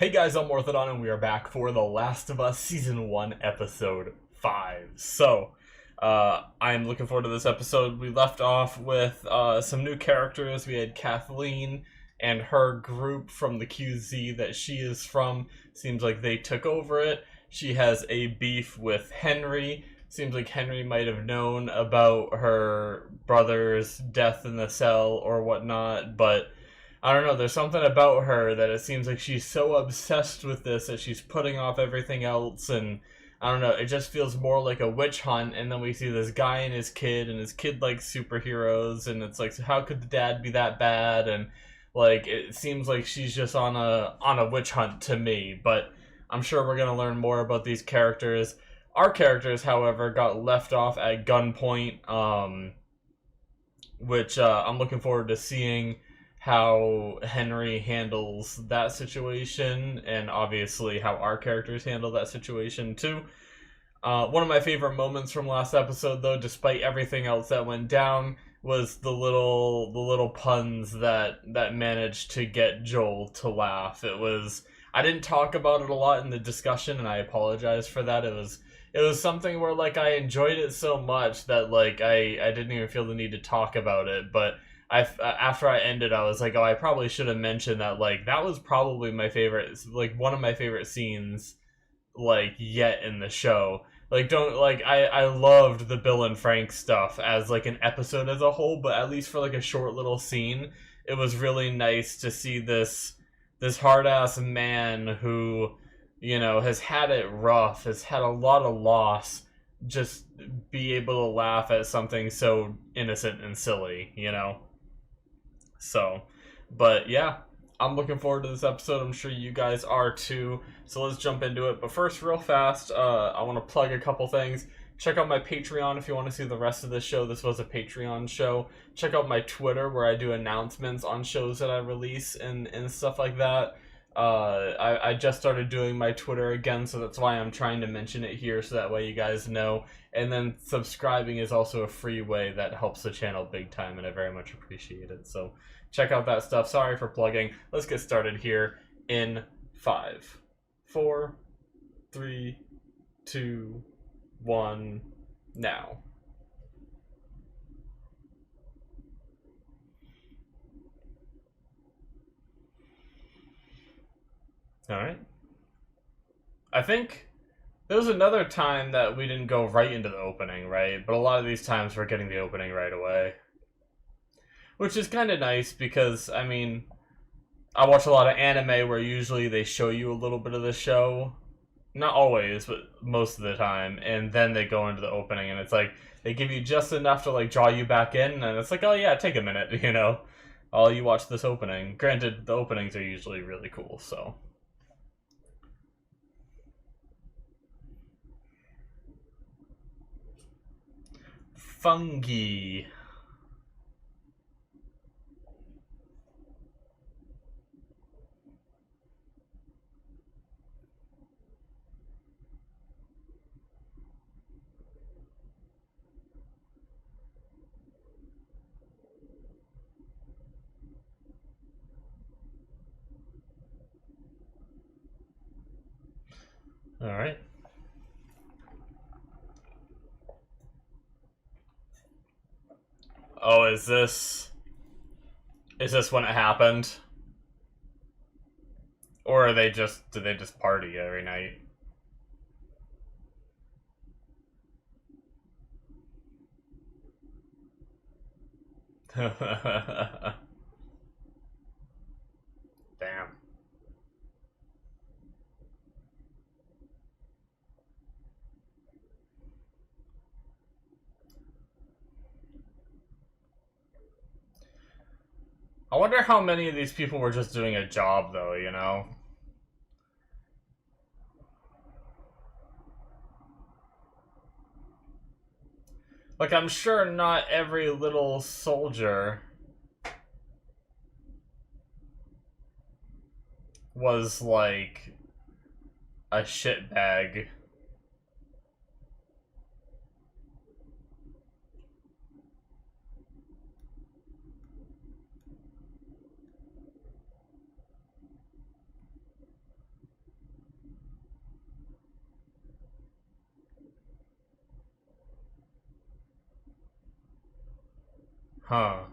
Hey guys, I'm Morthadon, and we are back for The Last of Us Season 1, Episode 5. I'm looking forward to this episode. We left off with some new characters. We had Kathleen and her group from the QZ that she is from. Seems like they took over it. She has a beef with Henry. Seems like Henry might have known about her brother's death in the cell or whatnot, but I don't know, there's something about her that it seems like she's so obsessed with this that she's putting off everything else, and I don't know, it just feels more like a witch hunt. And then we see this guy and his kid likes superheroes, and it's like, so how could the dad be that bad? And like, it seems like she's just on a witch hunt to me, but I'm sure we're gonna learn more about these characters. Our characters, however, got left off at gunpoint, which I'm looking forward to seeing how Henry handles that situation, and obviously how our characters handle that situation too. One of my favorite moments from last episode, though, despite everything else that went down, was the little puns that managed to get Joel to laugh. I didn't talk about it a lot in the discussion, and I apologize for that. It was something where like I enjoyed it so much that like I didn't even feel the need to talk about it, but after I ended, I was like, oh, I probably should have mentioned that. Like, that was probably my favorite, like, one of my favorite scenes, like, yet in the show. Like, I loved the Bill and Frank stuff as, like, an episode as a whole, but at least for, like, a short little scene, it was really nice to see this hard-ass man who, you know, has had it rough, has had a lot of loss, just be able to laugh at something so innocent and silly, you know? So, but yeah, I'm looking forward to this episode. I'm sure you guys are too. So let's jump into it. But first, real fast, I want to plug a couple things. Check out my Patreon if you want to see the rest of this show. This was a Patreon show. Check out my Twitter where I do announcements on shows that I release and stuff like that. I just started doing my Twitter again, so that's why I'm trying to mention it here, so that way you guys know. And then subscribing is also a free way that helps the channel big time, and I very much appreciate it. So check out that stuff. Sorry for plugging. Let's get started here in 5, 4, 3, 2, 1, now. Alright. I think there was another time that we didn't go right into the opening, right? But a lot of these times we're getting the opening right away. Which is kind of nice because, I mean, I watch a lot of anime where usually they show you a little bit of the show. Not always, but most of the time. And then they go into the opening and it's like, they give you just enough to like draw you back in. And it's like, oh yeah, take a minute, you know? While you watch this opening. Granted, the openings are usually really cool, so. Fungi. Alright. Oh, is this when it happened? Or do they just party every night? Damn. I wonder how many of these people were just doing a job, though, you know? Like, I'm sure not every little soldier was, like, a shitbag. Huh.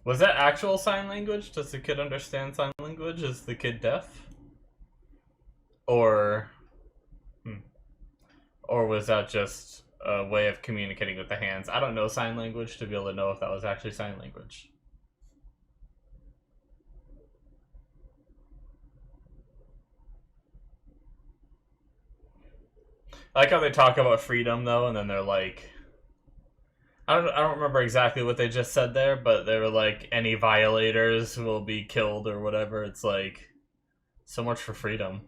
Was that actual sign language? Does the kid understand sign language? Is the kid deaf? Or... Hmm. Or was that just a way of communicating with the hands? I don't know sign language to be able to know if that was actually sign language. I like how they talk about freedom, though, and then they're like... I don't remember exactly what they just said there, but they were like, any violators will be killed or whatever. It's like, so much for freedom.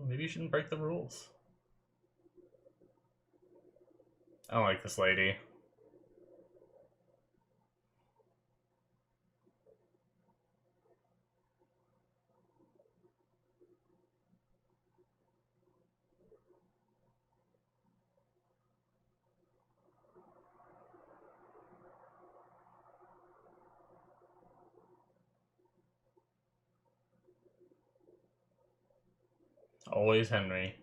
Maybe you shouldn't break the rules. I don't like this lady. Always Henry.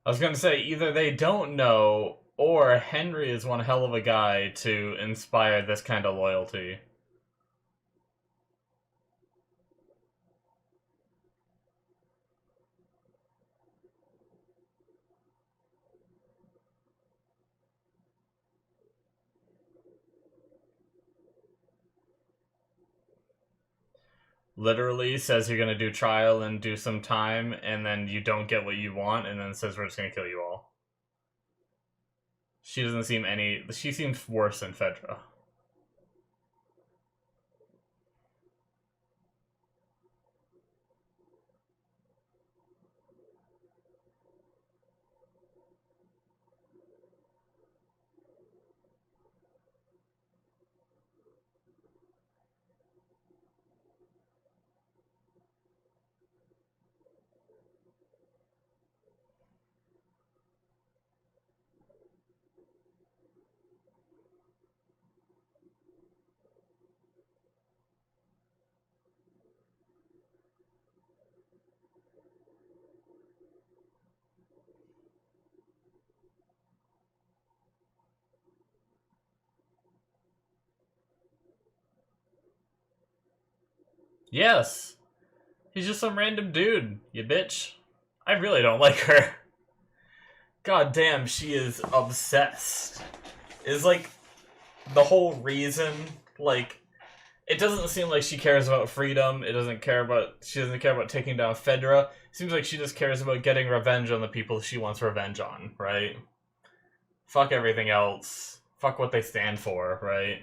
I was gonna say, either they don't know, or Henry is one hell of a guy to inspire this kind of loyalty. Literally says you're gonna do trial and do some time, and then you don't get what you want, and then says we're just gonna kill you all. She doesn't seem any... She seems worse than Fedra. Yes! He's just some random dude, you bitch. I really don't like her. God damn, she is obsessed. Is like the whole reason, like, it doesn't seem like she cares about freedom. She doesn't care about taking down Fedra. It seems like she just cares about getting revenge on the people she wants revenge on, right? Fuck everything else. Fuck what they stand for, right?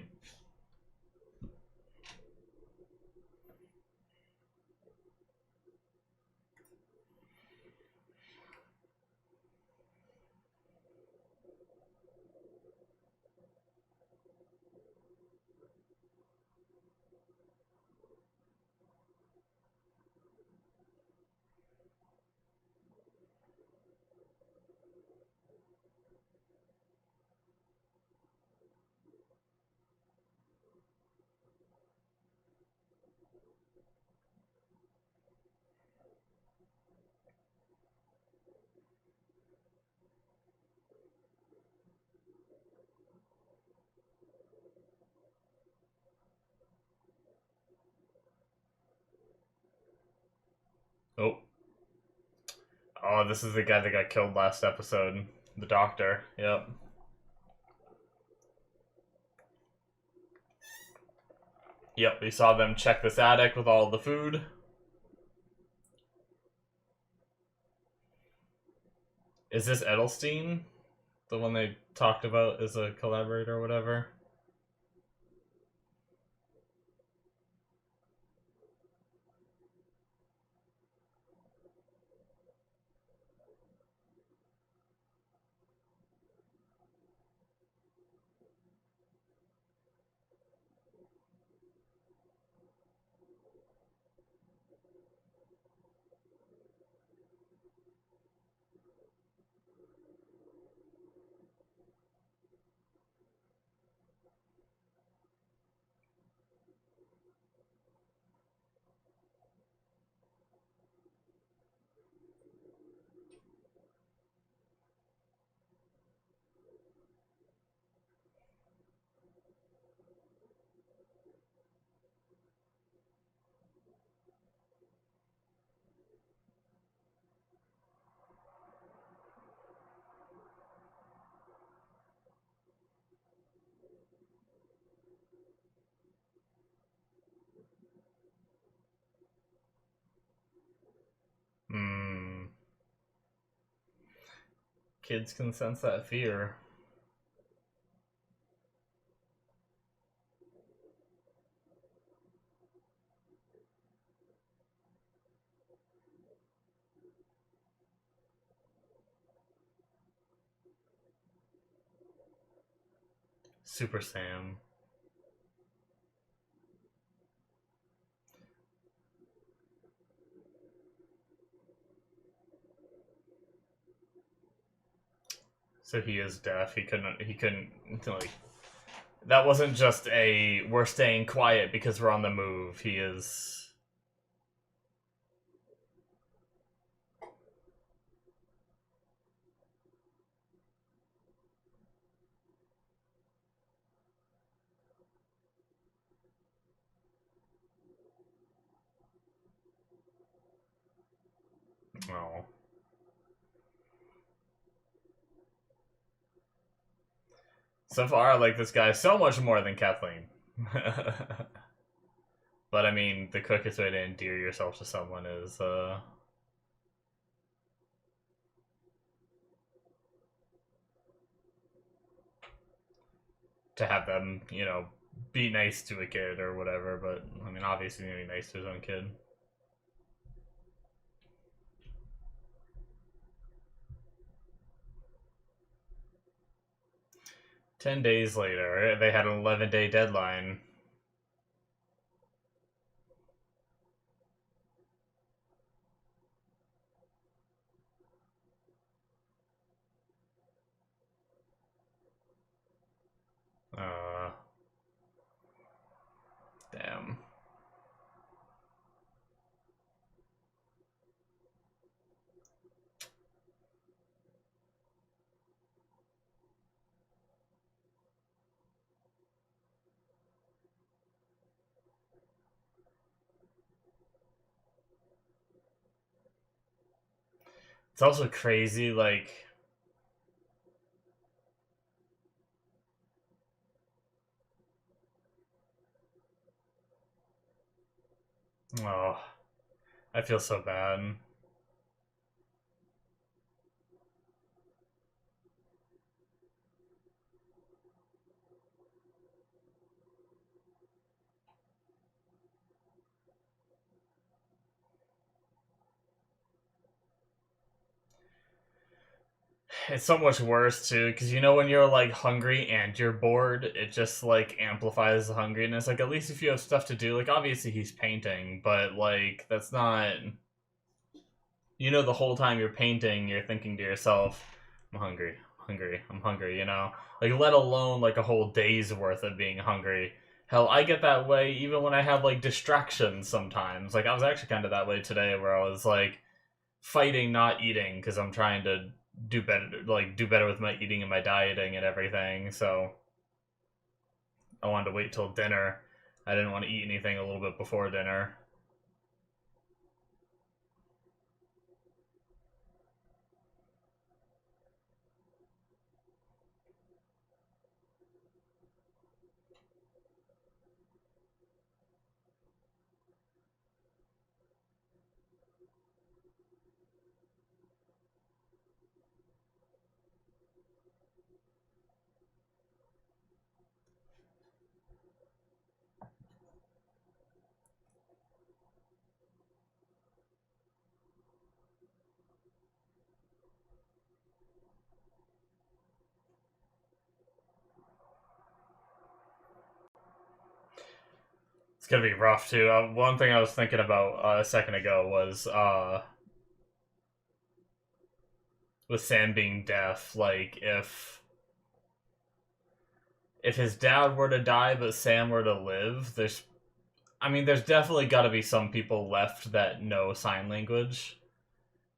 Oh. Oh, this is the guy that got killed last episode. The doctor. Yep. Yep, we saw them check this attic with all the food. Is this Edelstein? The one they talked about as a collaborator or whatever? kids can sense that fear. Super Sam. So he is deaf. He couldn't, like, that wasn't just a, we're staying quiet because we're on the move. He is... Oh. So far, I like this guy so much more than Kathleen. But I mean, the quickest way to endear yourself to someone is, to have them, you know, be nice to a kid or whatever. But I mean, obviously, he's gonna be nice to his own kid. "10 days later, they had an 11-day deadline. Damn. It's also crazy, like... Oh, I feel so bad. It's so much worse too, because you know when you're like hungry and you're bored, it just like amplifies the hungriness. Like at least if you have stuff to do, like obviously he's painting, but like that's not, you know, the whole time you're painting, you're thinking to yourself, I'm hungry, I'm hungry, I'm hungry, you know? Like let alone like a whole day's worth of being hungry. Hell, I get that way even when I have like distractions sometimes. Like I was actually kind of that way today where I was like fighting not eating because I'm trying to do better with my eating and my dieting and everything. So I wanted to wait till dinner. I didn't want to eat anything a little bit before dinner. It's gonna be rough too. One thing I was thinking about a second ago was with Sam being deaf. Like if his dad were to die but Sam were to live, there's definitely got to be some people left that know sign language.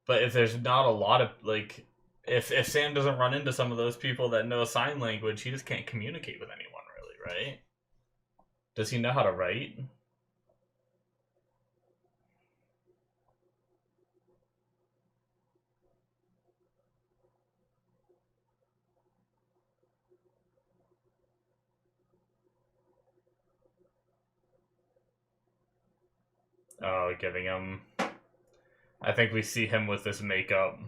But if there's not a lot of like, if Sam doesn't run into some of those people that know sign language, he just can't communicate with anyone really, right? Does he know how to write? Oh, giving him. I think we see him with this makeup.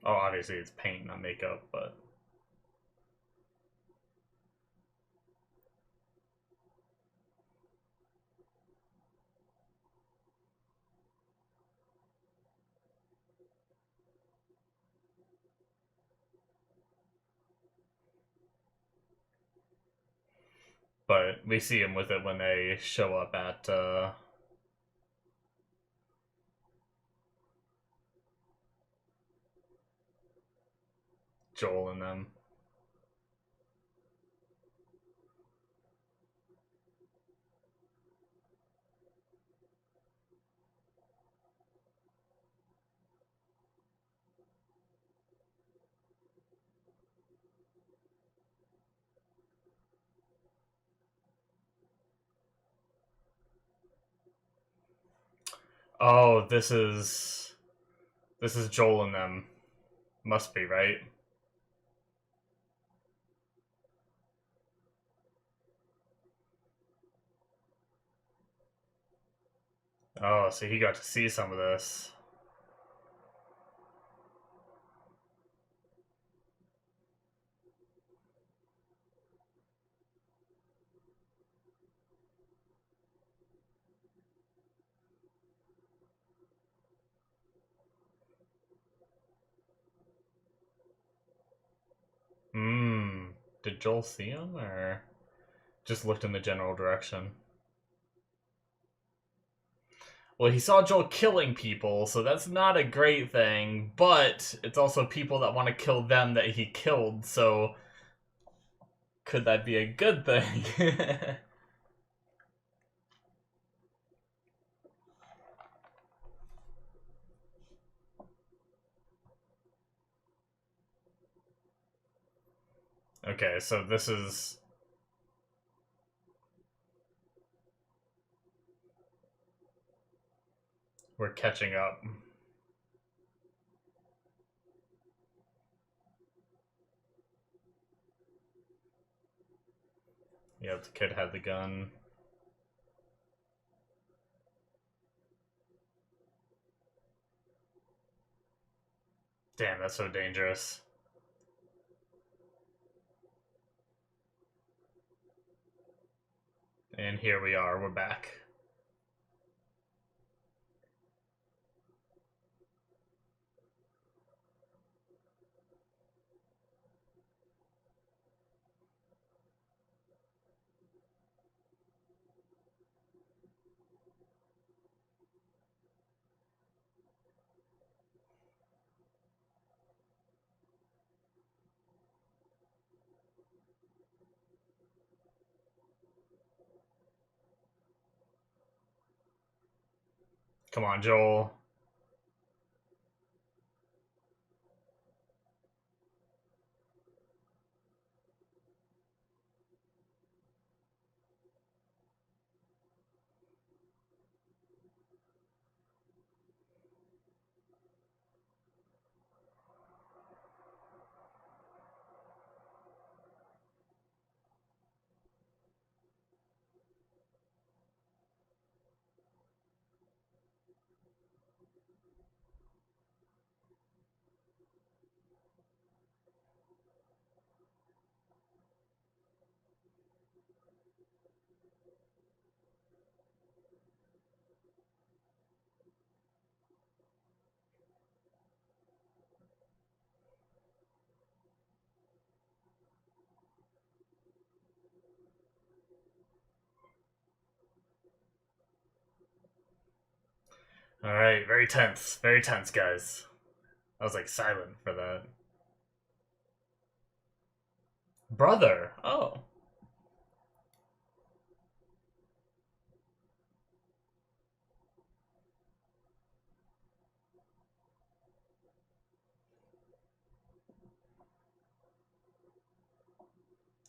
Oh, obviously it's paint, not makeup, but... But we see him with it when they show up at, Joel and them. Oh, this is Joel and them. Must be, right? Oh, so he got to see some of this. Hmm. Did Joel see him, or just looked in the general direction? Well, he saw Joel killing people, so that's not a great thing, but it's also people that want to kill them that he killed, so could that be a good thing? Okay, so this is... We're catching up. Yep, the kid had the gun. Damn, that's so dangerous. And here we are, we're back. Come on, Joel. Alright, very tense, guys. I was like silent for that. Brother! Oh.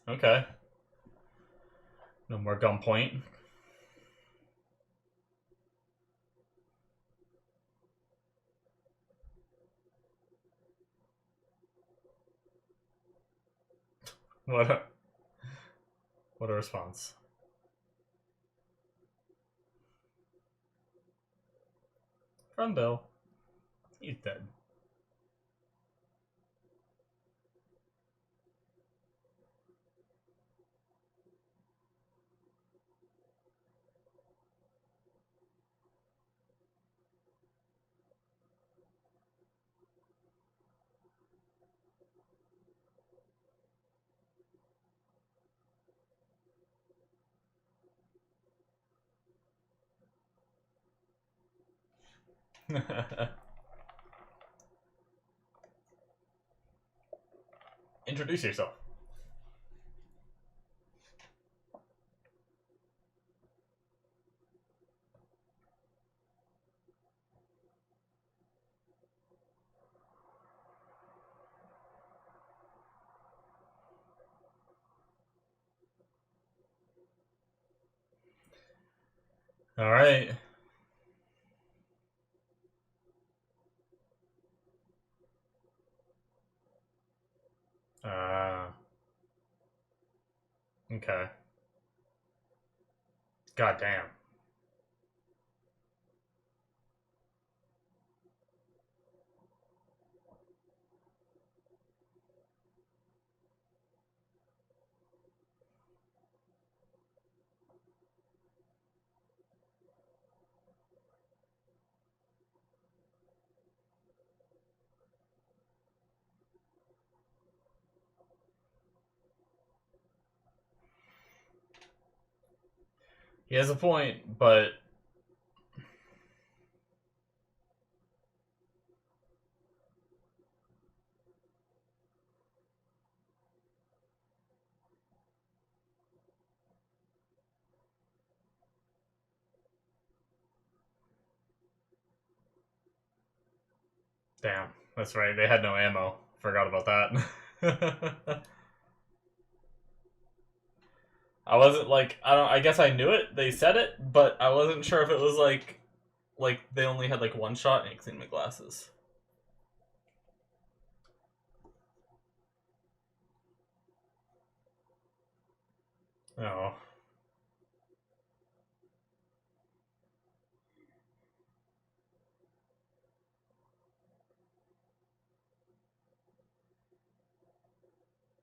Okay. No more gunpoint. What a, what a response. From Bill. He's dead. Introduce yourself. All right. Okay. God damn. He has a point, but damn, that's right. They had no ammo. Forgot about that. I wasn't like I guess I knew it. They said it, but I wasn't sure if it was like they only had like one shot and it cleaned my glasses. Oh.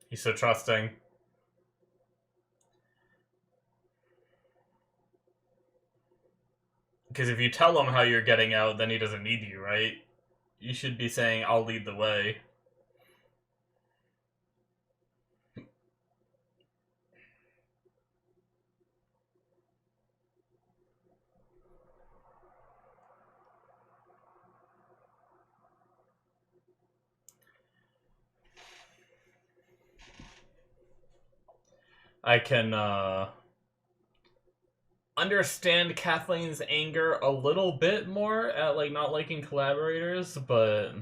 He's so trusting. Because if you tell him how you're getting out, then he doesn't need you, right? You should be saying, I'll lead the way. I can understand Kathleen's anger a little bit more at like not liking collaborators, but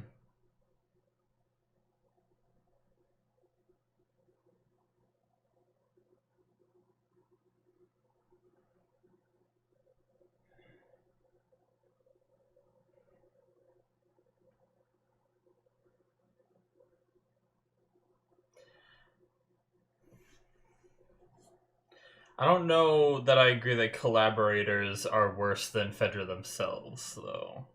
I don't know that I agree that collaborators are worse than Fedra themselves, though.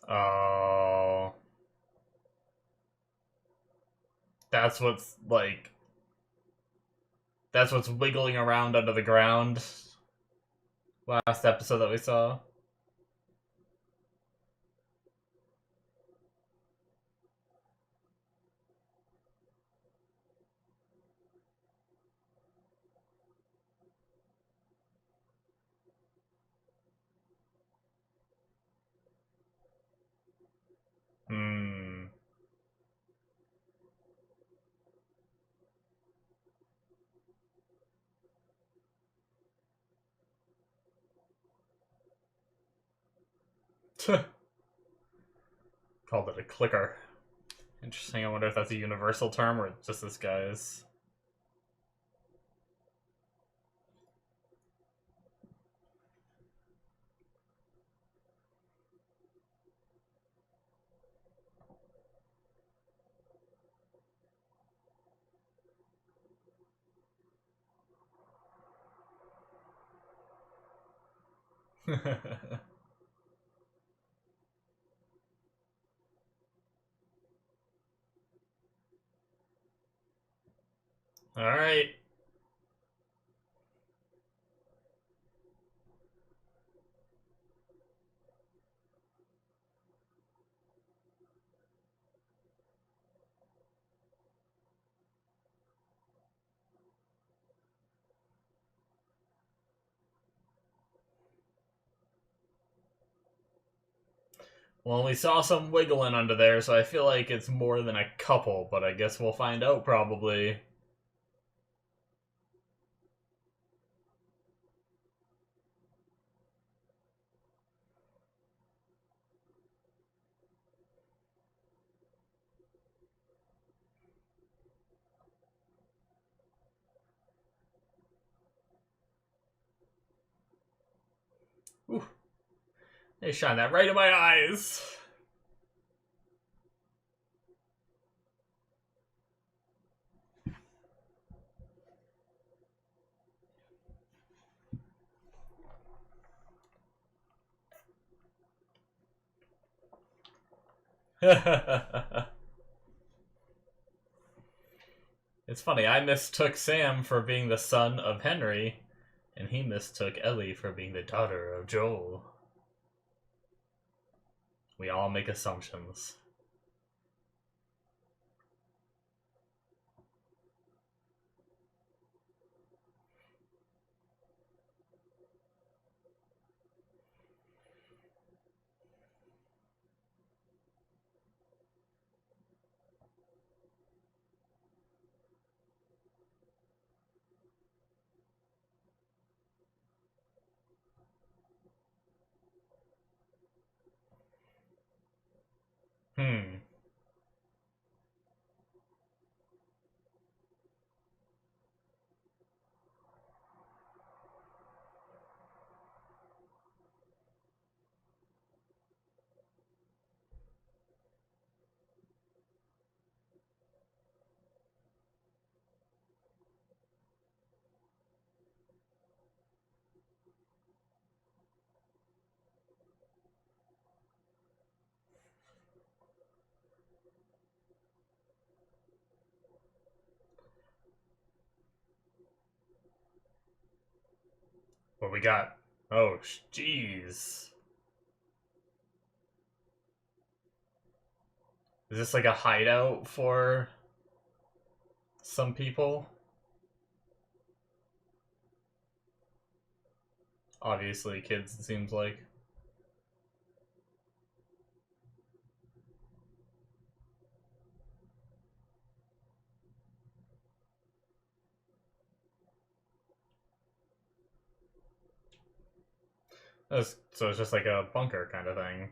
Oh, that's what's like. That's what's wiggling around under the ground. Last episode that we saw. Hmm. Called it a clicker. Interesting. I wonder if that's a universal term or just this guy's. All right. Well, we saw some wiggling under there, so I feel like it's more than a couple, but I guess we'll find out probably. Ooh, they shine that right in my eyes. It's funny, I mistook Sam for being the son of Henry, and he mistook Ellie for being the daughter of Joel. We all make assumptions. Hmm. What we got? Oh, jeez. Is this like a hideout for some people? Obviously, kids, it seems like. So it's just like a bunker kind of thing.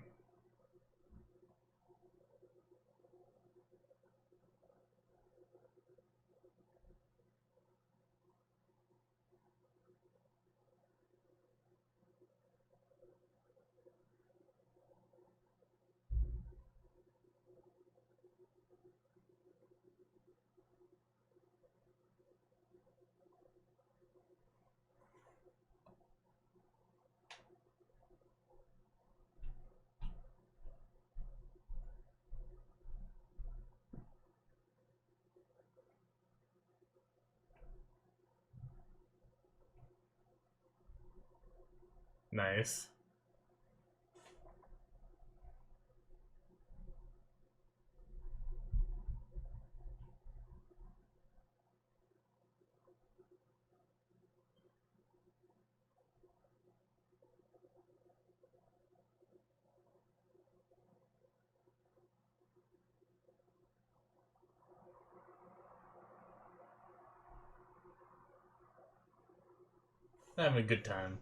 Nice. Having a good time.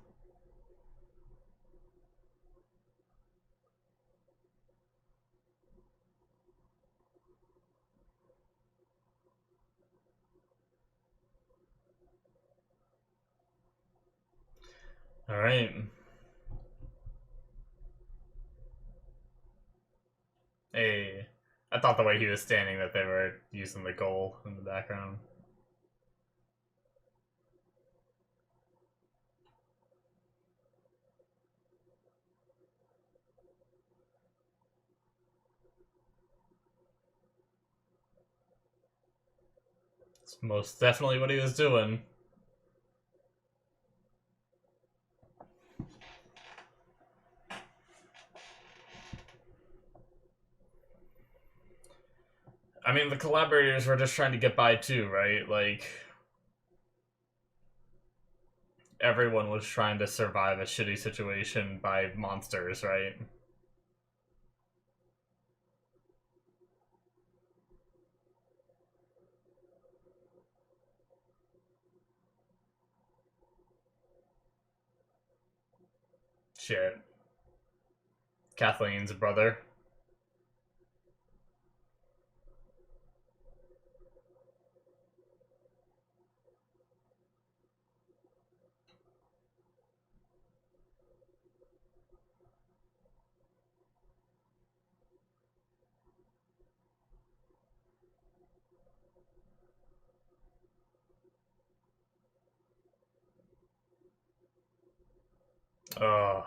Alright. Hey. I thought the way he was standing that they were using the goal in the background. It's most definitely what he was doing. I mean, the collaborators were just trying to get by too, right? Like, everyone was trying to survive a shitty situation by monsters, right? Shit. Kathleen's brother. Ugh.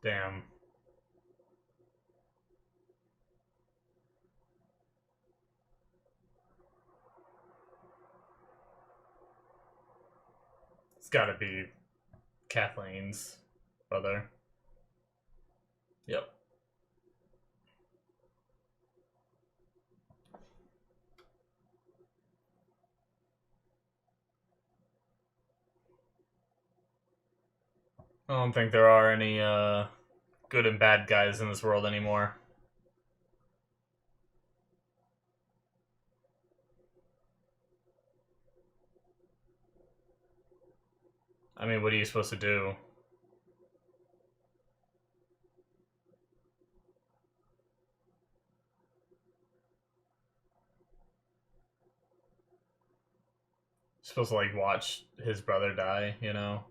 Damn. It's gotta be Kathleen's brother. Yep. I don't think there are any good and bad guys in this world anymore. I mean, what are you supposed to do? You're supposed to, like, watch his brother die, you know?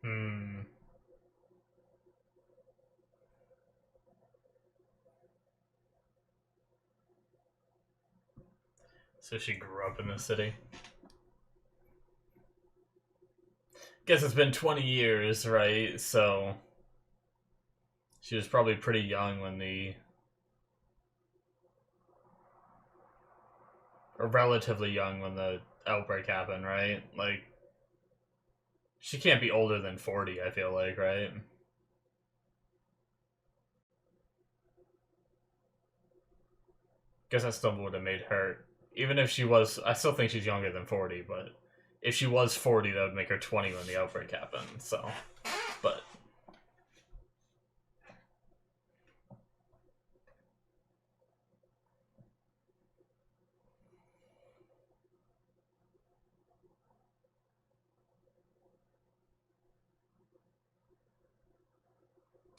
Hmm. So she grew up in the city. Guess it's been 20 years, right? So she was probably pretty young when the... or relatively young when the outbreak happened, right? Like, she can't be older than 40, I feel like, right? Guess that still would have made her... even if she was... I still think she's younger than 40, but if she was 40, that would make her 20 when the outbreak happened, so... But...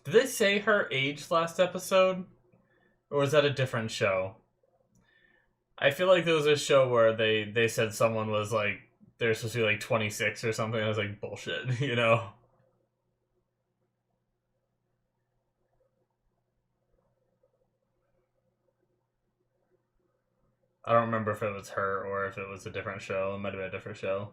did they say her age last episode? Or was that a different show? I feel like there was a show where they said someone was like... they're supposed to be like 26 or something. I was like, bullshit, you know? I don't remember if it was her or if it was a different show. It might have been a different show.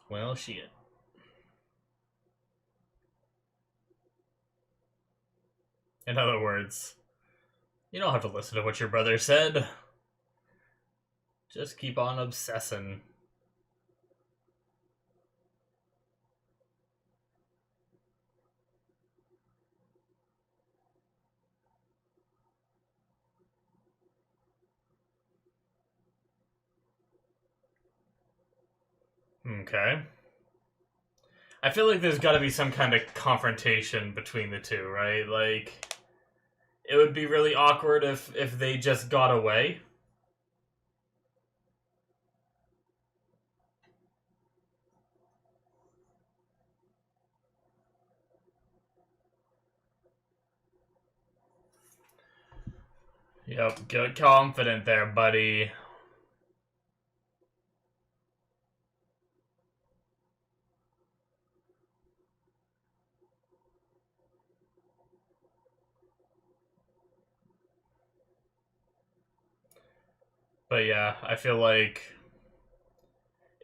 Well, shit. In other words, you don't have to listen to what your brother said. Just keep on obsessing. Okay. I feel like there's gotta be some kind of confrontation between the two, right? Like, it would be really awkward if they just got away. Yep, get confident there, buddy. But yeah, I feel like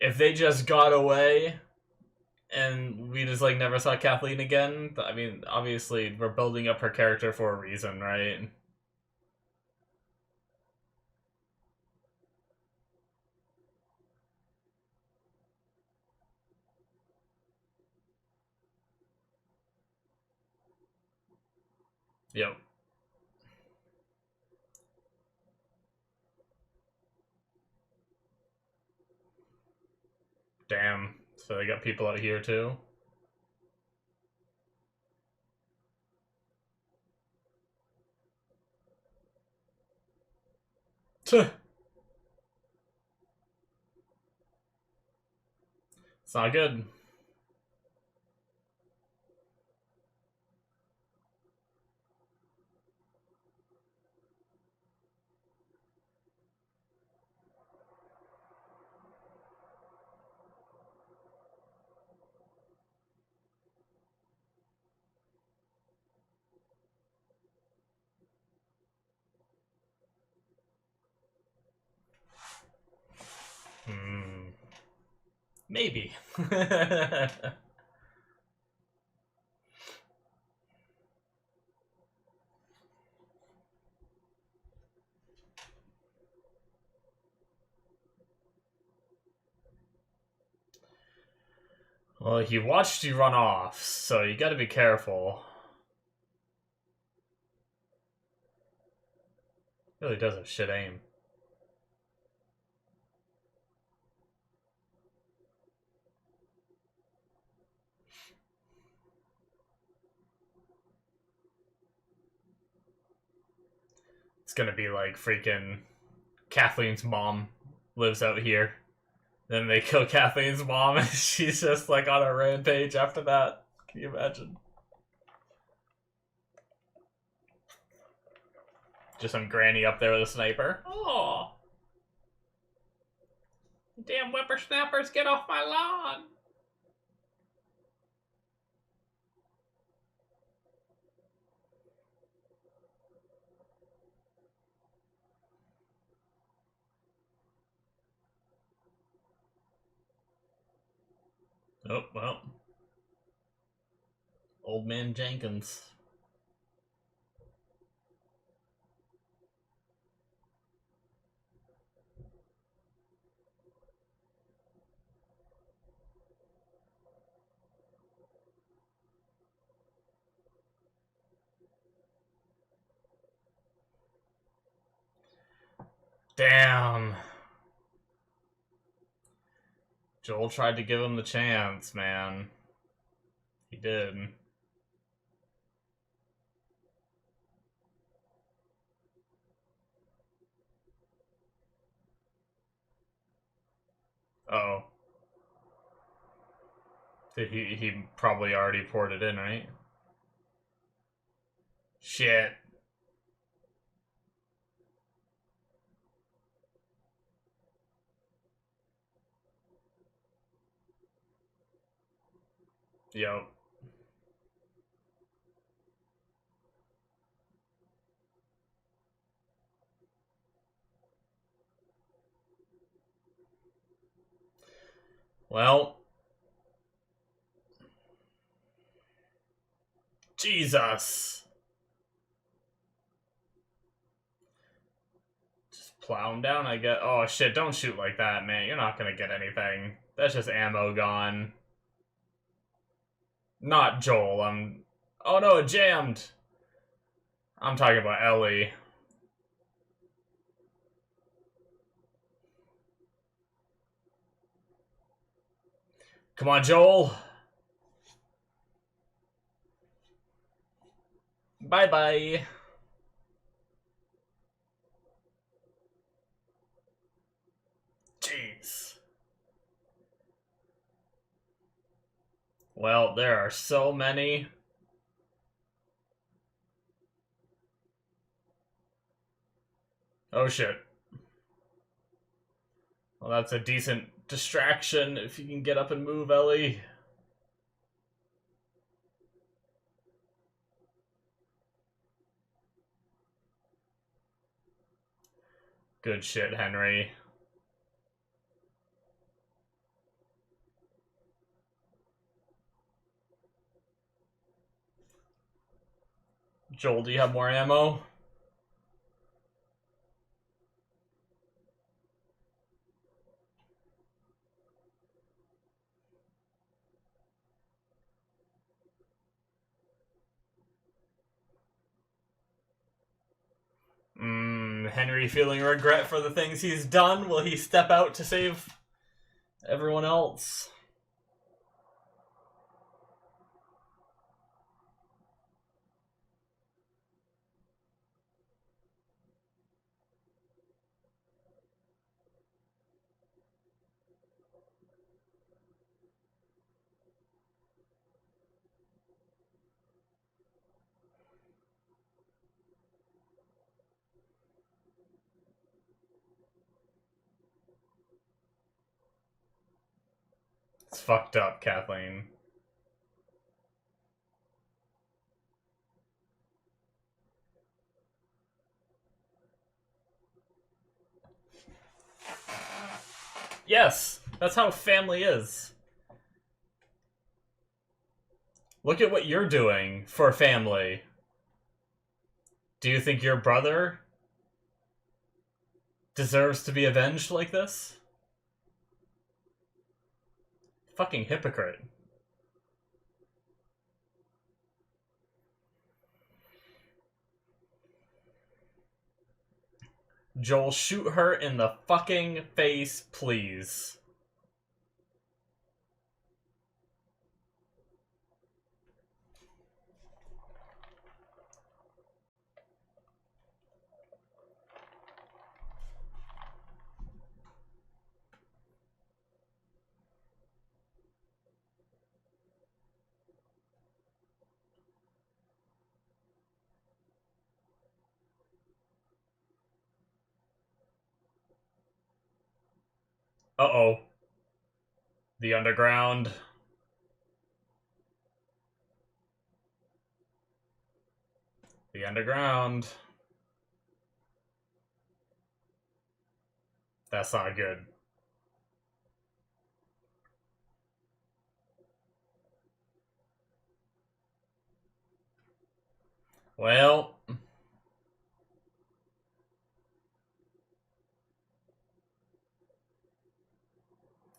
if they just got away and we just like never saw Kathleen again, I mean, obviously we're building up her character for a reason, right? Yep. Damn. So they got people out here too. It's not good. Hmm. Maybe. Well, he watched you run off, so you gotta be careful. Really does have shit aim. It's gonna be like freaking Kathleen's mom lives out here. Then they kill Kathleen's mom and she's just like on a rampage after that. Can you imagine? Just some granny up there with a sniper. Oh, damn whippersnappers, get off my lawn! Oh, well. Old man Jenkins. Damn. Joel tried to give him the chance, man. He did. Uh-oh. He probably already poured it in, right? Shit. Yo. Well, Jesus. Just plow him down, I guess. Oh shit, don't shoot like that, man. You're not gonna get anything. That's just ammo gone. Not Joel, Oh no, it jammed! I'm talking about Ellie. Come on, Joel! Bye-bye! Jeez. Well, there are so many. Oh shit. Well, that's a decent distraction if you can get up and move, Ellie. Good shit, Henry. Joel, do you have more ammo? Henry feeling regret for the things he's done? Will he step out to save everyone else? It's fucked up, Kathleen. Yes, that's how family is. Look at what you're doing for family. Do you think your brother deserves to be avenged like this? Fucking hypocrite. Joel, shoot her in the fucking face, please. Uh-oh. The underground. The underground. That's not good. Well.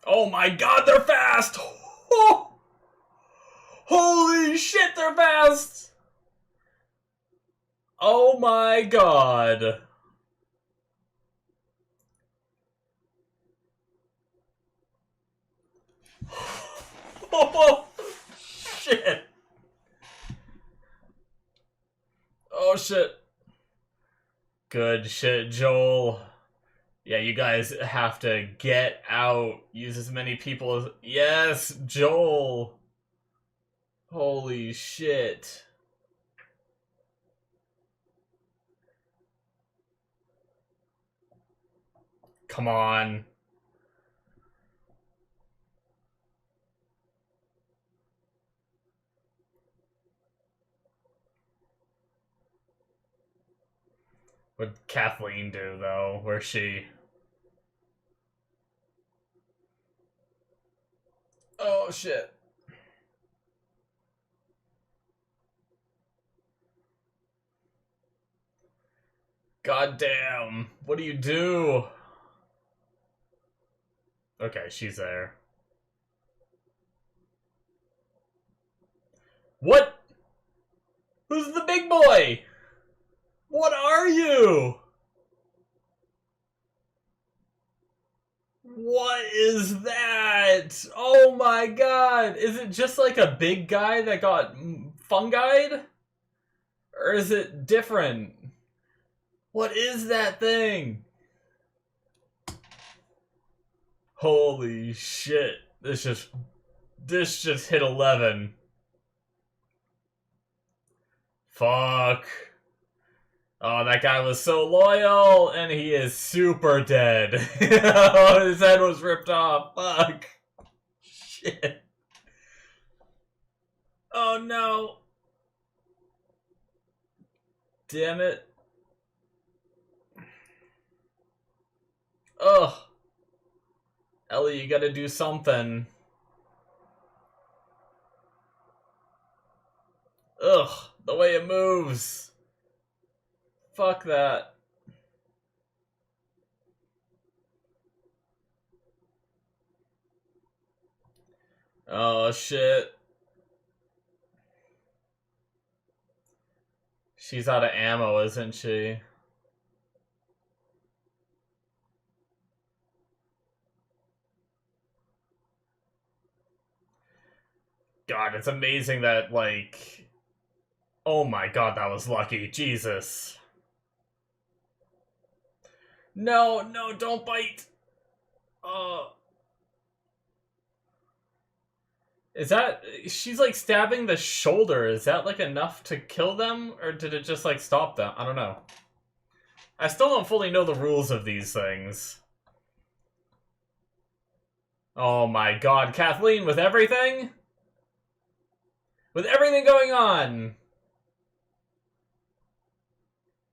Oh my god, they're fast! Oh! Holy shit, they're fast! Oh my god. Oh shit. Oh shit. Good shit, Joel. Yeah, you guys have to get out. Use as many people as... Yes, Joel. Holy shit. Come on. What'd Kathleen do, though? Where's she? Oh, shit. God damn. What do you do? Okay, she's there. What? Who's the big boy? What are you? What is that? Oh my god. Is it just like a big guy that got fungied? Or is it different? What is that thing? Holy shit. This just hit 11. Fuck. Oh, that guy was so loyal, and he is super dead. His head was ripped off. Fuck. Shit. Oh no. Damn it. Ugh. Ellie, you gotta do something. Ugh. The way it moves. Fuck that. Oh shit. She's out of ammo, isn't she? God, it's amazing that, like... Oh my god, that was lucky. Jesus. No, no, don't bite! Is that... She's, like, stabbing the shoulder. Is that, like, enough to kill them? Or did it just, like, stop them? I don't know. I still don't fully know the rules of these things. Oh my god, Kathleen, with everything? With everything going on!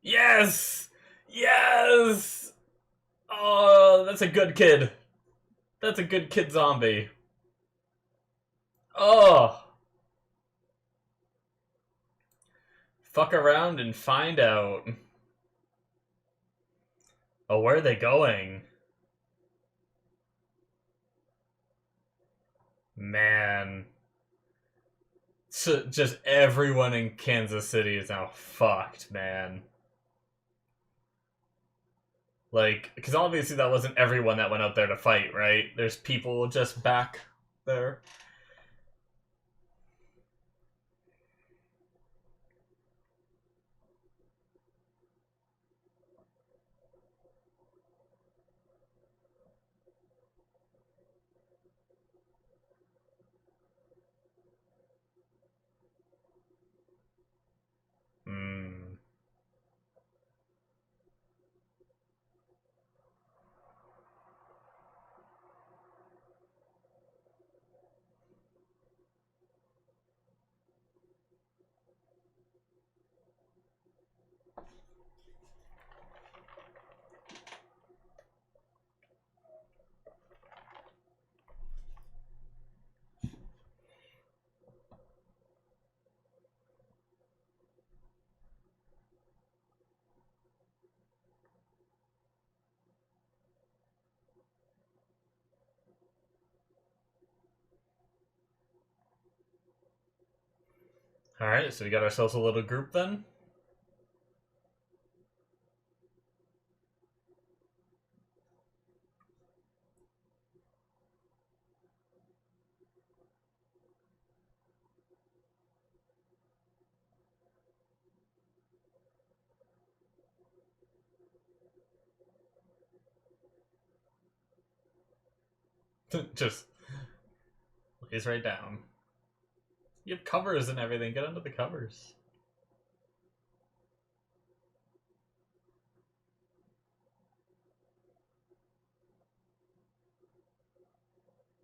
Yes! Yes! Oh, that's a good kid. That's a good kid zombie. Oh! Fuck around and find out. Oh, where are they going? Man. So just everyone in Kansas City is now fucked, man. Like, because obviously that wasn't everyone that went out there to fight, right? There's people just back there. Hmm. Alright, so we got ourselves a little group then. Just lays right down. You have covers and everything. Get under the covers.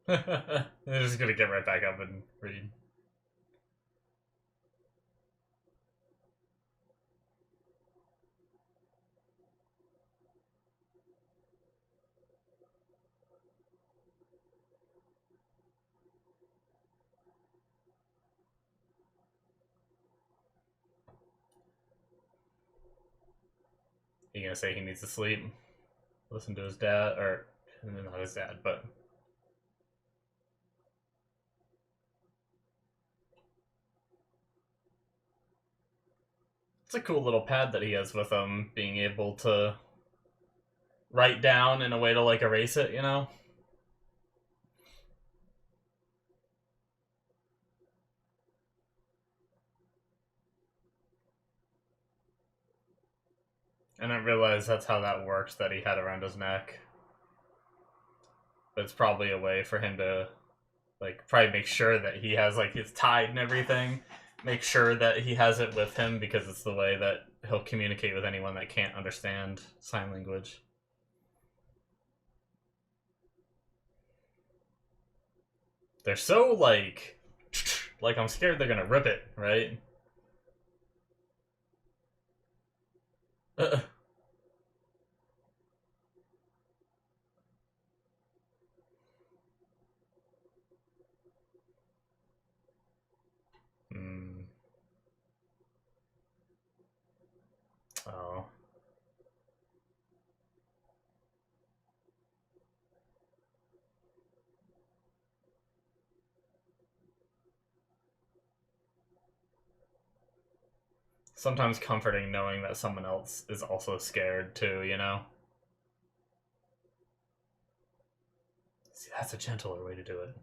They're just gonna get right back up and read. You gonna say he needs to sleep? Listen to his dad, or not his dad, but it's a cool little pad that he has with him, being able to write down in a way to like erase it, you know? I didn't realize that's how that worked that he had around his neck. But it's probably a way for him to like probably make sure that he has like his tied and everything. Make sure that he has it with him because it's the way that he'll communicate with anyone that can't understand sign language. They're so like I'm scared they're gonna rip it, right? Hmm. Oh. Sometimes comforting knowing that someone else is also scared too, you know? See, that's a gentler way to do it.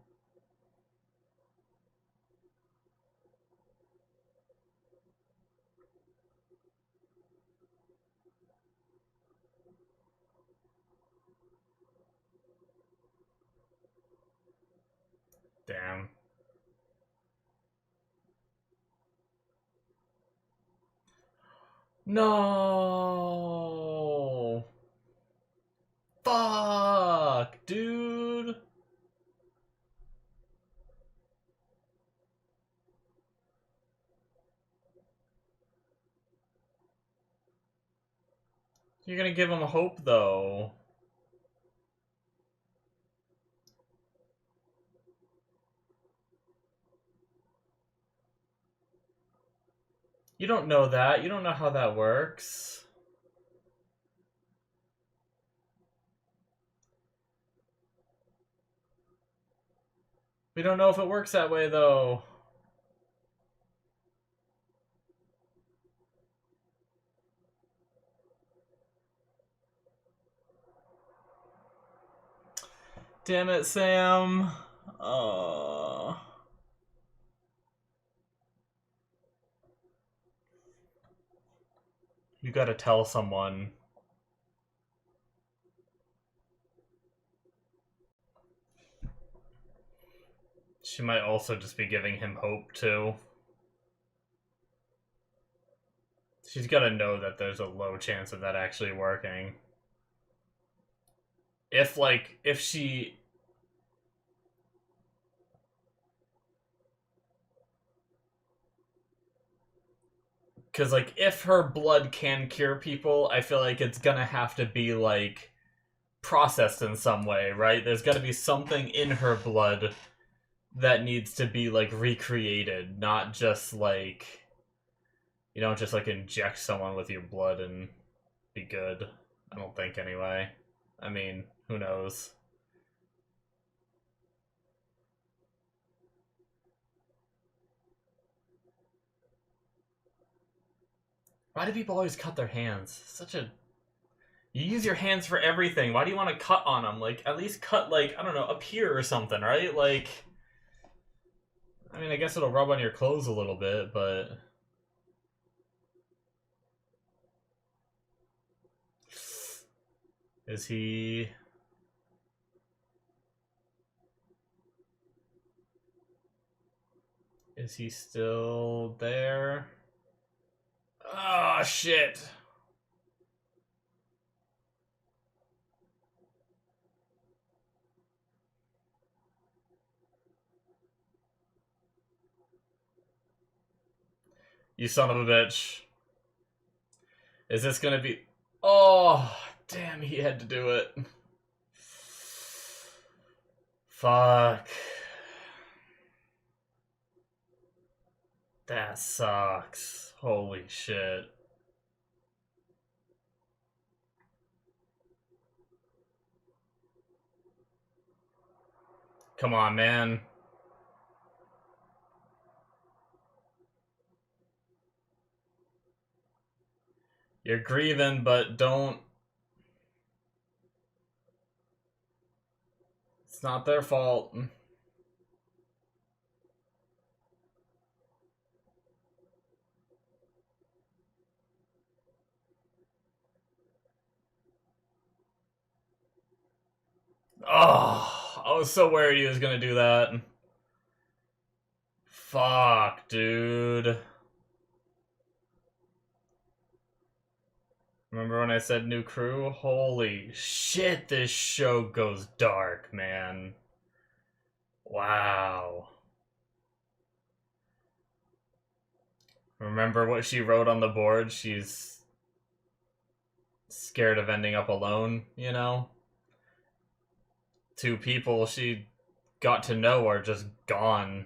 Damn. No. Fuck, dude. You're gonna give him hope, though. You don't know that. You don't know how that works. We don't know if it works that way, though. Damn it, Sam. You gotta tell someone. She might also just be giving him hope, too. She's gotta know that there's a low chance of that actually working. If she... Because, like, if her blood can cure people, I feel like it's gonna have to be, like, processed in some way, right? There's gotta be something in her blood that needs to be, like, recreated, not just, like... You don't just, like, inject someone with your blood and be good. I don't think, anyway. I mean, who knows? Why do people always cut their hands? Such a... You use your hands for everything. Why do you want to cut on them? Like, at least cut, like, I don't know, up here or something, right? Like... I mean, I guess it'll rub on your clothes a little bit, but... Is he... Is he still there? Oh, shit. You son of a bitch. Is this gonna be... Oh, damn, he had to do it. Fuck. That sucks. Holy shit. Come on, man. You're grieving, but don't... It's not their fault. Oh, I was so worried he was gonna do that. Fuck, dude. Remember when I said new crew? Holy shit, this show goes dark, man. Wow. Remember what she wrote on the board? She's scared of ending up alone, you know? Two people she got to know are just gone.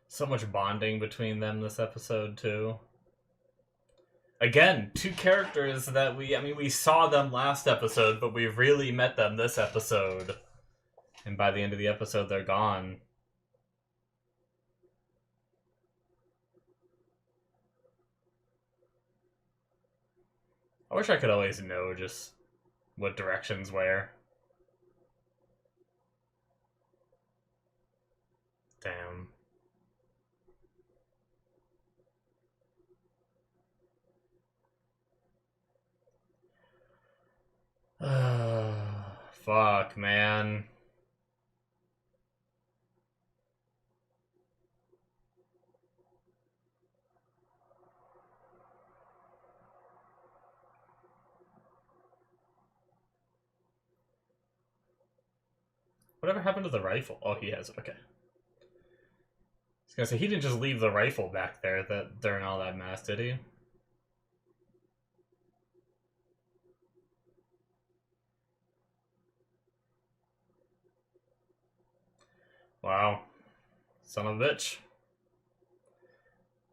So much bonding between them this episode, too. Again, two characters that we saw them last episode, but we really met them this episode. And by the end of the episode, they're gone. I wish I could always know just what directions where. Damn. Fuck, man. Whatever happened to the rifle? Oh, he has it. Okay. I was gonna say, he didn't just leave the rifle back there during all that mess, did he? Wow. Son of a bitch.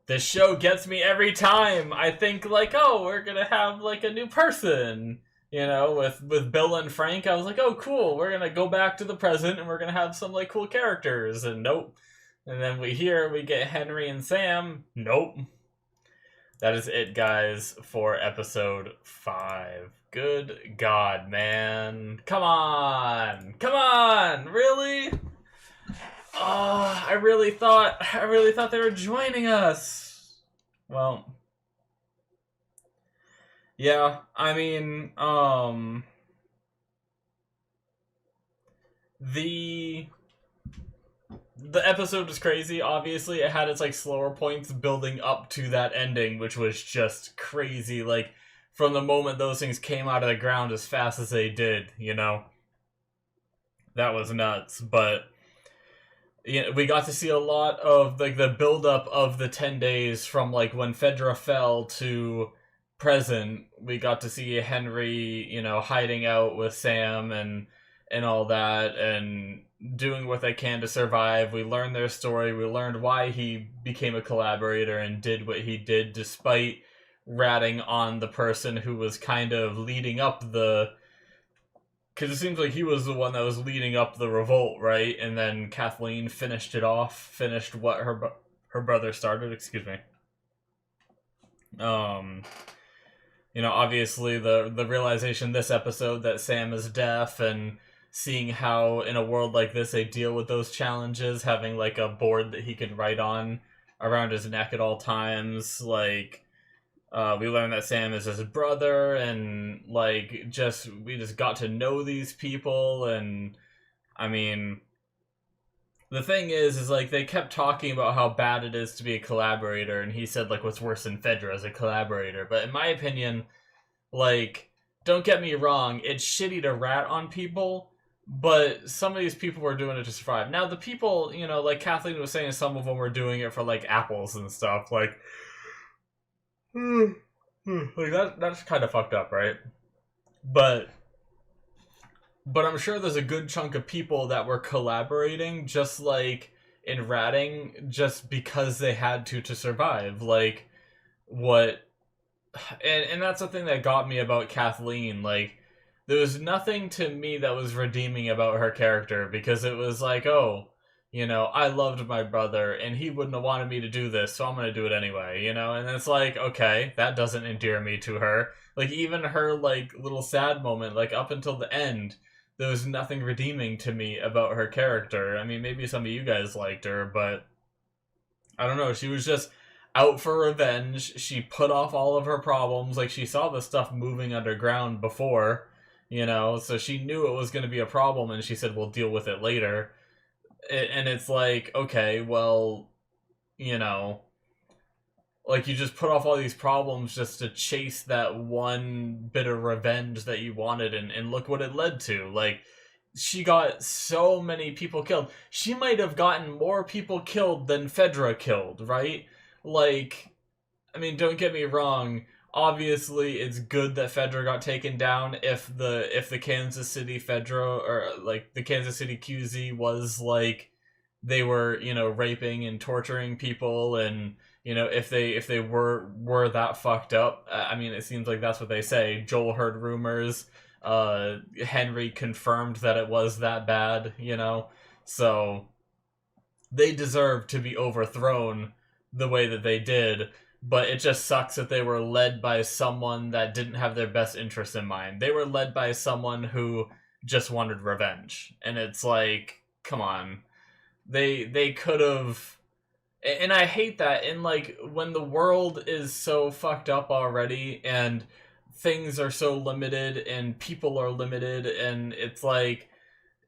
This show gets me every time. I think, like, oh, we're gonna have, like, a new person. You know, with Bill and Frank, I was like, oh, cool, we're gonna go back to the present and we're gonna have some, like, cool characters. And nope. And then we get Henry and Sam. Nope. That is it, guys, for episode 5. Good God, man. Come on! Come on! Really? Oh, I really thought they were joining us. Well, yeah, I mean, the episode was crazy. Obviously, it had its like slower points building up to that ending, which was just crazy. Like from the moment those things came out of the ground as fast as they did, you know, that was nuts. But yeah, we got to see a lot of like the buildup of the 10 days from like when Fedra fell to present. We got to see Henry, you know, hiding out with Sam and all that and doing what they can to survive. We learned their story. We learned why he became a collaborator and did what he did despite ratting on the person who was kind of leading up the... Because it seems like he was the one that was leading up the revolt, right? And then Kathleen finished it off, finished what her brother started, excuse me. You know, obviously the realization this episode that Sam is deaf and seeing how in a world like this they deal with those challenges, having like a board that he can write on around his neck at all times, like... we learned that Sam is his brother, and like we just got to know these people, and I mean, the thing is like they kept talking about how bad it is to be a collaborator, and he said like what's worse than Fedra as a collaborator. But in my opinion, like, don't get me wrong, it's shitty to rat on people, but some of these people were doing it to survive. Now the people, you know, like Kathleen was saying, some of them were doing it for like apples and stuff, like. Like that's kind of fucked up, right? But I'm sure there's a good chunk of people that were collaborating just like in ratting just because they had to survive. Like what and that's the thing that got me about Kathleen. Like there was nothing to me that was redeeming about her character because it was like, oh, I loved my brother and he wouldn't have wanted me to do this, so I'm gonna do it anyway, and it's like, okay, that doesn't endear me to her. Like even her like little sad moment, like up until the end, there was nothing redeeming to me about her character. I mean, maybe some of you guys liked her, but I don't know. She was just out for revenge. She put off all of her problems. Like, she saw the stuff moving underground before, so she knew it was going to be a problem, and she said, we'll deal with it later. And it's like, okay, well, you know, like, you just put off all these problems just to chase that one bit of revenge that you wanted, and look what it led to. Like, she got so many people killed. She might have gotten more people killed than Fedra killed, right? Like, I mean, don't get me wrong. Obviously, it's good that Fedra got taken down. If the Kansas City Fedra, or like the Kansas City QZ, was like they were raping and torturing people, and if they were that fucked up. I mean, it seems like that's what they say. Joel heard rumors. Henry confirmed that it was that bad. So they deserve to be overthrown the way that they did, but it just sucks that they were led by someone that didn't have their best interests in mind. They were led by someone who just wanted revenge. And it's like, come on. They could have, and I hate that. And like when the world is so fucked up already and things are so limited and people are limited, and it's like,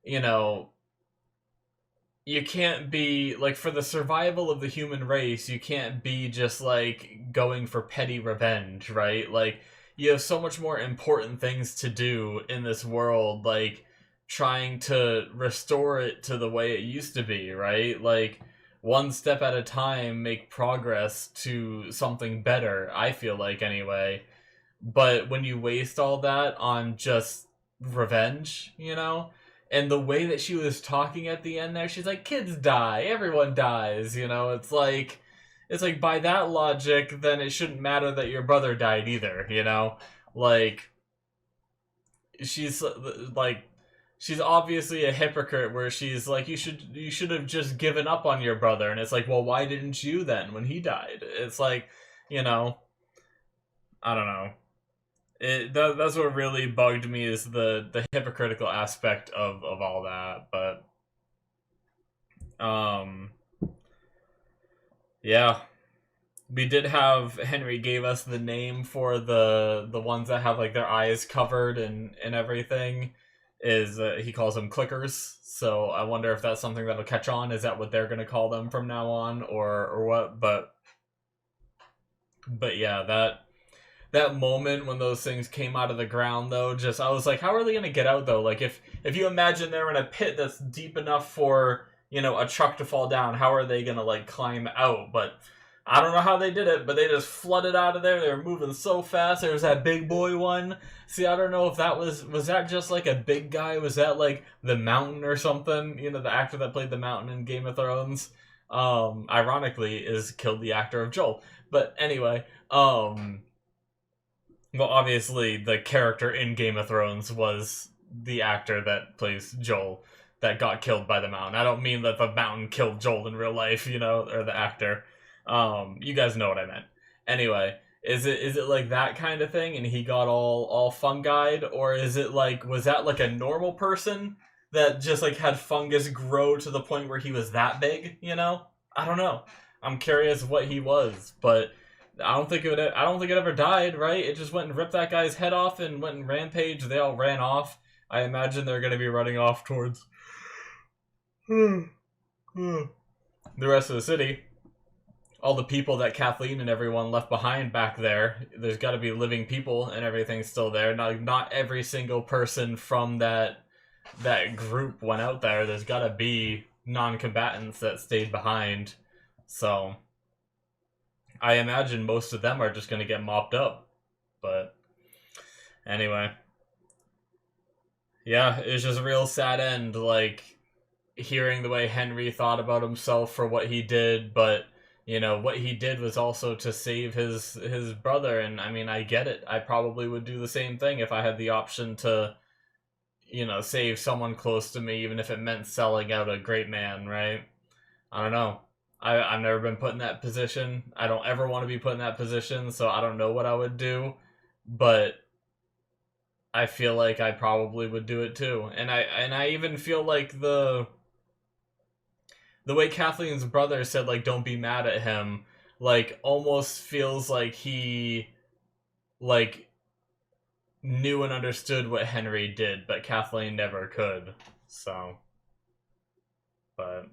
you know, you can't be like, for the survival of the human race, you can't be just like going for petty revenge, right? Like, you have so much more important things to do in this world, like trying to restore it to the way it used to be, right? Like, one step at a time, make progress to something better, I feel like, anyway. But when you waste all that on just revenge, and the way that she was talking at the end there, she's like, kids die, everyone dies, it's like by that logic, then it shouldn't matter that your brother died either, like, she's like, she's obviously a hypocrite where she's like, you should have just given up on your brother, and it's like, well, why didn't you then when he died? It's like, I don't know. That's what really bugged me, is the hypocritical aspect of all that. But yeah, we did have, Henry gave us the name for the ones that have like their eyes covered and everything. Is he calls them clickers? So I wonder if that's something that'll catch on. Is that what they're gonna call them from now on, or what? But yeah, that moment when those things came out of the ground, though, just, I was like, how are they going to get out, though? Like, if you imagine they're in a pit that's deep enough for, a truck to fall down, how are they going to, like, climb out? But I don't know how they did it, but they just flooded out of there. They were moving so fast. There was that big boy one. See, I don't know if that was that just, like, a big guy? Was that, like, the Mountain or something? The actor that played the Mountain in Game of Thrones, ironically, is killed the actor of Joel. But anyway, well, obviously, the character in Game of Thrones was the actor that plays Joel that got killed by the Mountain. I don't mean that the Mountain killed Joel in real life, or the actor. You guys know what I meant. Anyway, is it like that kind of thing, and he got all fungied, or is it like, was that like a normal person that just like had fungus grow to the point where he was that big? I don't know. I'm curious what he was, but I don't think it ever died, right? It just went and ripped that guy's head off and went and rampaged. They all ran off. I imagine they're going to be running off towards the rest of the city. All the people that Kathleen and everyone left behind back there. There's got to be living people and everything still there. Not every single person from that group went out there. There's got to be non-combatants that stayed behind. So I imagine most of them are just going to get mopped up. But anyway, yeah, it was just a real sad end. Like, hearing the way Henry thought about himself for what he did, but you know what he did was also to save his brother. And I mean, I get it. I probably would do the same thing if I had the option to, you know, save someone close to me, even if it meant selling out a great man, right? I don't know. I've never been put in that position. I don't ever want to be put in that position, so I don't know what I would do, but I feel like I probably would do it too. And I even feel like the way Kathleen's brother said, like, don't be mad at him, like, almost feels like he, like, knew and understood what Henry did, but Kathleen never could. So, but,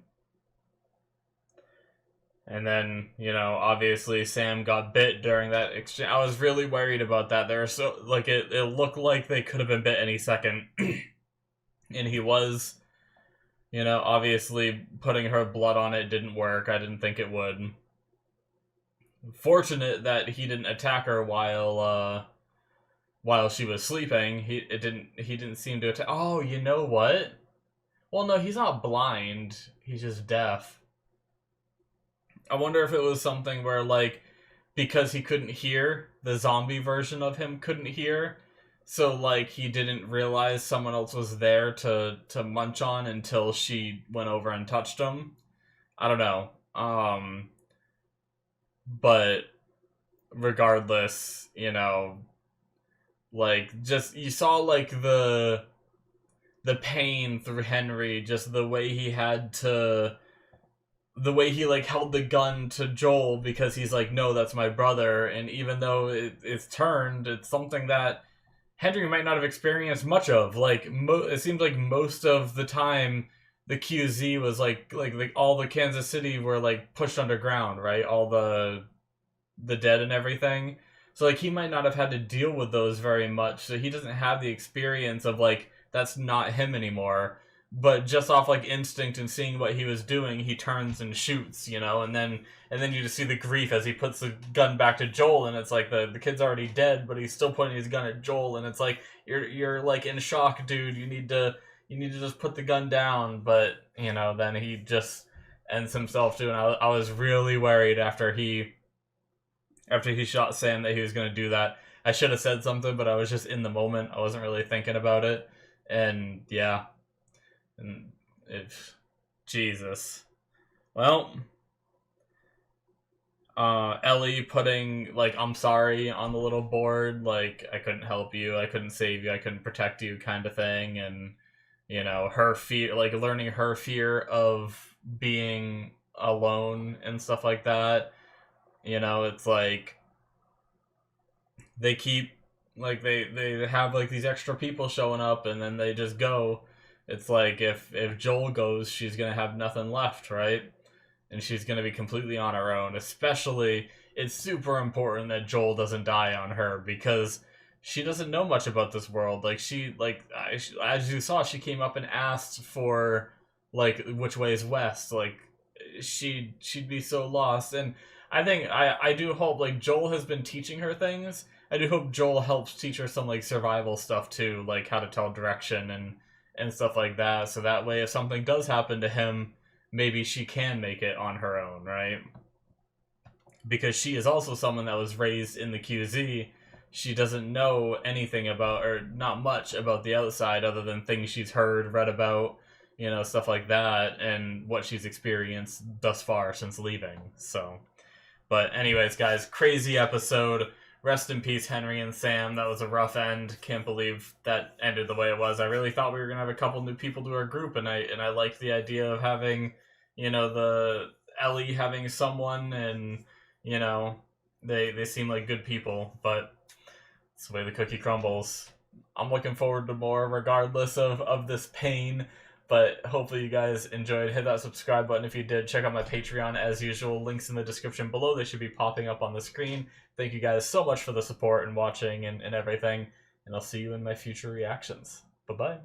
and then, you know, obviously Sam got bit during that exchange. I was really worried about that. There, so, like, it looked like they could have been bit any second, and he was. You know, obviously putting her blood on it didn't work. I didn't think it would. Fortunate that he didn't attack her while she was sleeping. He didn't seem to attack. Oh, you know what? Well, no, he's not blind. He's just deaf. I wonder if it was something where, like, because he couldn't hear, the zombie version of him couldn't hear, so, like, he didn't realize someone else was there to munch on until she went over and touched him. I don't know. But regardless, you know, like, just, you saw, like, the pain through Henry, just the way he had to, the way he, like, held the gun to Joel because he's like, no, that's my brother, and even though it's turned, it's something that Henry might not have experienced much of. Like, it seems like most of the time the QZ was like all the Kansas City were like pushed underground, right? All the dead and everything. So like he might not have had to deal with those very much. So he doesn't have the experience of like that's not him anymore. But just off like instinct and seeing what he was doing, he turns and shoots, you know, and then you just see the grief as he puts the gun back to Joel, and it's like the kid's already dead, but he's still pointing his gun at Joel, and it's like you're like in shock, dude. You need to just put the gun down, but you know, then he just ends himself too. And I was really worried after he shot Sam that he was gonna do that. I should have said something, but I was just in the moment. I wasn't really thinking about it, and yeah. And if Jesus, well, Ellie putting like "I'm sorry" on the little board, like I couldn't help you, I couldn't save you, I couldn't protect you, kind of thing, and you know her fear, like learning her fear of being alone and stuff like that. You know, it's like they keep like they have like these extra people showing up, and then they just go. It's like if Joel goes, she's gonna have nothing left, right? And she's gonna be completely on her own. Especially, it's super important that Joel doesn't die on her because she doesn't know much about this world. Like as you saw, she came up and asked for like which way is west. Like she'd be so lost. And I think I do hope like Joel has been teaching her things. I do hope Joel helps teach her some like survival stuff too, like how to tell direction and stuff like that, so that way if something does happen to him, maybe she can make it on her own, right? Because she is also someone that was raised in the QZ. She doesn't know anything about, or not much about the outside other than things she's heard, read about, you know, stuff like that, and what she's experienced thus far since leaving. So, but anyways, guys, crazy episode. Rest in peace, Henry and Sam. That was a rough end. Can't believe that ended the way it was. I really thought we were gonna have a couple new people to our group, and I liked the idea of having, you know, the Ellie having someone, and you know, they seem like good people, but it's the way the cookie crumbles. I'm looking forward to more, regardless of this pain. But hopefully you guys enjoyed. Hit that subscribe button if you did. Check out my Patreon as usual. Links in the description below. They should be popping up on the screen. Thank you guys so much for the support and watching and everything. And I'll see you in my future reactions. Bye-bye.